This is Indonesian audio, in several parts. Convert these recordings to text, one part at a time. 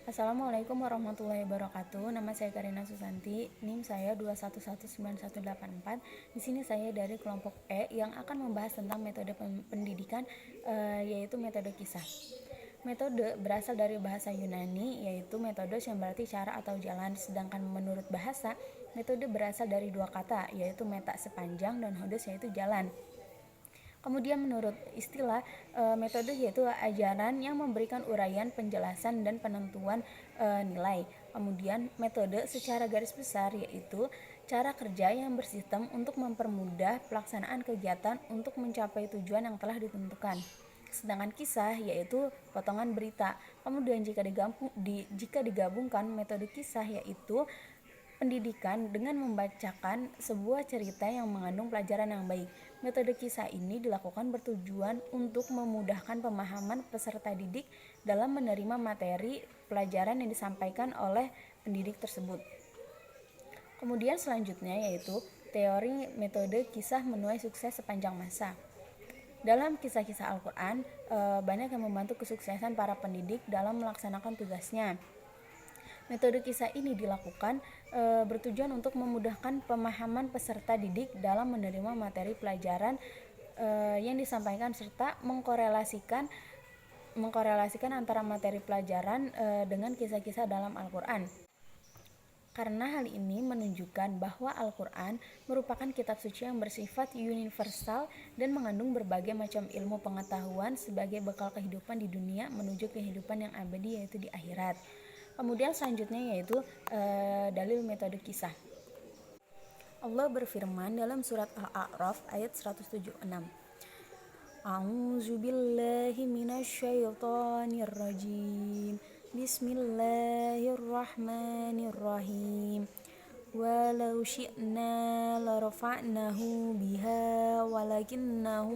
Assalamualaikum warahmatullahi wabarakatuh. Nama saya Karina Susanti, NIM saya 2119184. Di sini saya dari kelompok E yang akan membahas tentang metode pendidikan, yaitu metode kisah. Metode berasal dari bahasa Yunani, yaitu metodos yang berarti cara atau jalan. Sedangkan menurut bahasa, metode berasal dari dua kata, yaitu meta sepanjang dan hodos yaitu jalan. Kemudian menurut istilah, metode yaitu ajaran yang memberikan uraian, penjelasan, dan penentuan nilai. Kemudian metode secara garis besar yaitu cara kerja yang bersistem untuk mempermudah pelaksanaan kegiatan untuk mencapai tujuan yang telah ditentukan. Sedangkan kisah yaitu potongan berita. Kemudian jika digabungkan metode kisah yaitu pendidikan dengan membacakan sebuah cerita yang mengandung pelajaran yang baik. Metode kisah ini dilakukan bertujuan untuk memudahkan pemahaman peserta didik dalam menerima materi pelajaran yang disampaikan oleh pendidik tersebut. Kemudian selanjutnya yaitu teori metode kisah menuai sukses sepanjang masa. Dalam kisah-kisah Al-Quran, banyak yang membantu kesuksesan para pendidik dalam melaksanakan tugasnya. Metode kisah ini dilakukan bertujuan untuk memudahkan pemahaman peserta didik dalam menerima materi pelajaran yang disampaikan serta mengkorelasikan antara materi pelajaran dengan kisah-kisah dalam Al-Quran. Karena hal ini menunjukkan bahwa Al-Quran merupakan kitab suci yang bersifat universal dan mengandung berbagai macam ilmu pengetahuan sebagai bekal kehidupan di dunia menuju kehidupan yang abadi yaitu di akhirat. Kemudian selanjutnya yaitu dalil metode kisah. Allah berfirman dalam surat Al-A'raf ayat 176. A'udzubillahi minasyaitonirrajim. Bismillahirrahmanirrahim. Walau syi'na larafa'nahu biha walakinnahu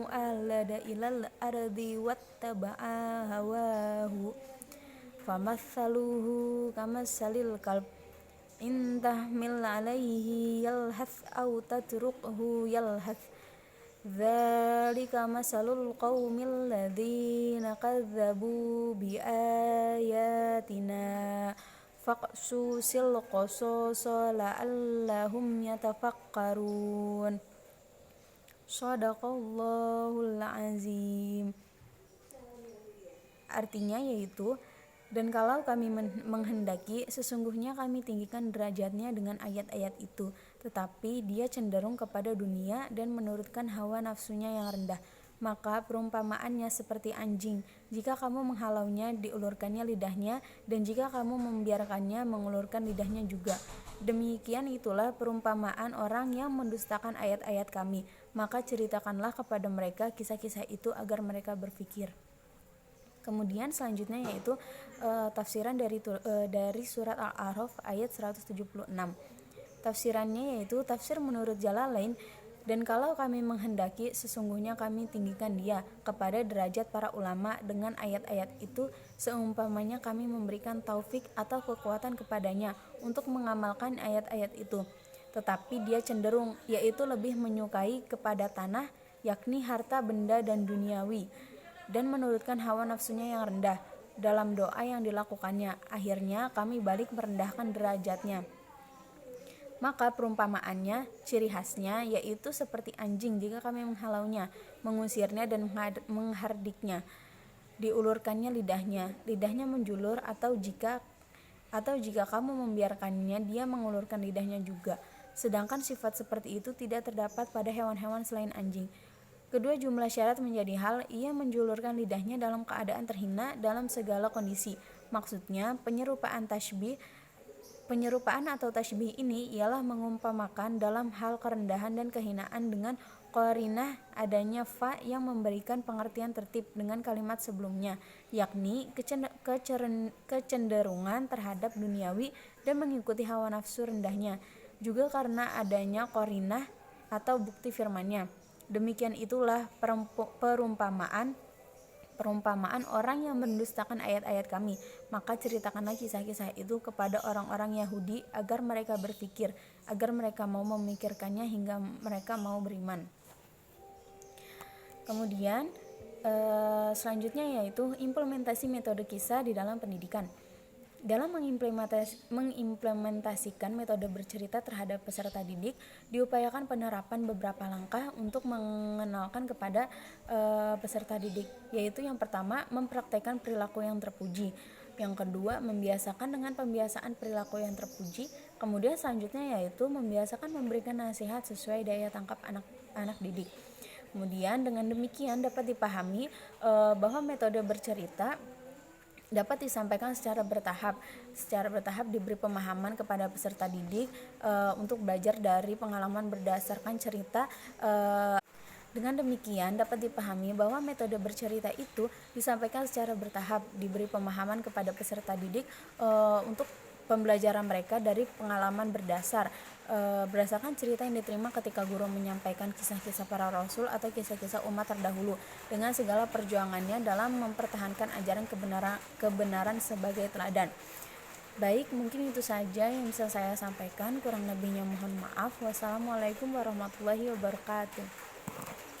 ahlada ilal ardi wattaba'a hawahu. Famathaluhu kamatsalil kalb in tahmil alaihi yalhath aw tatruqhu yalhath dzalika masalul qaumil ladzina kadzdzabu biayatina faqsusil qasasa la'allahum yatafakkarun. Shadaqallahul azim. Artinya yaitu, dan kalau kami menghendaki, sesungguhnya kami tinggikan derajatnya dengan ayat-ayat itu, tetapi dia cenderung kepada dunia dan menurutkan hawa nafsunya yang rendah. Maka perumpamaannya seperti anjing, jika kamu menghalaunya diulurkannya lidahnya, dan jika kamu membiarkannya mengulurkan lidahnya juga. Demikian itulah perumpamaan orang yang mendustakan ayat-ayat kami, maka ceritakanlah kepada mereka kisah-kisah itu agar mereka berfikir. Kemudian selanjutnya yaitu tafsiran dari surat Al-A'raf ayat 176. Tafsirannya yaitu tafsir menurut Jalalain, dan kalau kami menghendaki sesungguhnya kami tinggikan dia kepada derajat para ulama dengan ayat-ayat itu seumpamanya kami memberikan taufik atau kekuatan kepadanya untuk mengamalkan ayat-ayat itu. Tetapi dia cenderung yaitu lebih menyukai kepada tanah, yakni harta benda dan duniawi, dan menurutkan hawa nafsunya yang rendah dalam doa yang dilakukannya. Akhirnya kami balik merendahkan derajatnya. Maka perumpamaannya, ciri khasnya yaitu seperti anjing jika kami menghalaunya, mengusirnya dan menghardiknya. Diulurkannya lidahnya menjulur, atau jika kamu membiarkannya dia mengulurkan lidahnya juga. Sedangkan sifat seperti itu tidak terdapat pada hewan-hewan selain anjing. Kedua jumlah syarat menjadi hal ia menjulurkan lidahnya dalam keadaan terhina dalam segala kondisi. Maksudnya penyerupaan atau tashbih ini ialah mengumpamakan dalam hal kerendahan dan kehinaan dengan qarinah adanya fa yang memberikan pengertian tertib dengan kalimat sebelumnya, yakni kecenderungan terhadap duniawi dan mengikuti hawa nafsu rendahnya, juga karena adanya qarinah atau bukti firmannya. Demikian itulah perumpamaan orang yang mendustakan ayat-ayat kami. Maka ceritakanlah kisah-kisah itu kepada orang-orang Yahudi agar mereka berfikir, agar mereka mau memikirkannya hingga mereka mau beriman. Kemudian selanjutnya yaitu implementasi metode kisah di dalam pendidikan. Dalam mengimplementasikan metode bercerita terhadap peserta didik, diupayakan penerapan beberapa langkah untuk mengenalkan kepada peserta didik, yaitu yang pertama, mempraktekkan perilaku yang terpuji. Yang kedua, membiasakan dengan pembiasaan perilaku yang terpuji. Kemudian selanjutnya yaitu membiasakan memberikan nasihat sesuai daya tangkap anak didik. Kemudian dengan demikian dapat dipahami bahwa metode bercerita dapat disampaikan secara bertahap diberi pemahaman kepada peserta didik untuk belajar dari pengalaman berdasarkan cerita. Dengan demikian dapat dipahami bahwa metode bercerita itu disampaikan secara bertahap diberi pemahaman kepada peserta didik untuk pembelajaran mereka dari pengalaman berdasarkan cerita yang diterima ketika guru menyampaikan kisah-kisah para rasul atau kisah-kisah umat terdahulu dengan segala perjuangannya dalam mempertahankan ajaran kebenaran sebagai teladan. Baik, mungkin itu saja yang bisa saya sampaikan, kurang lebihnya mohon maaf. Wassalamualaikum warahmatullahi wabarakatuh.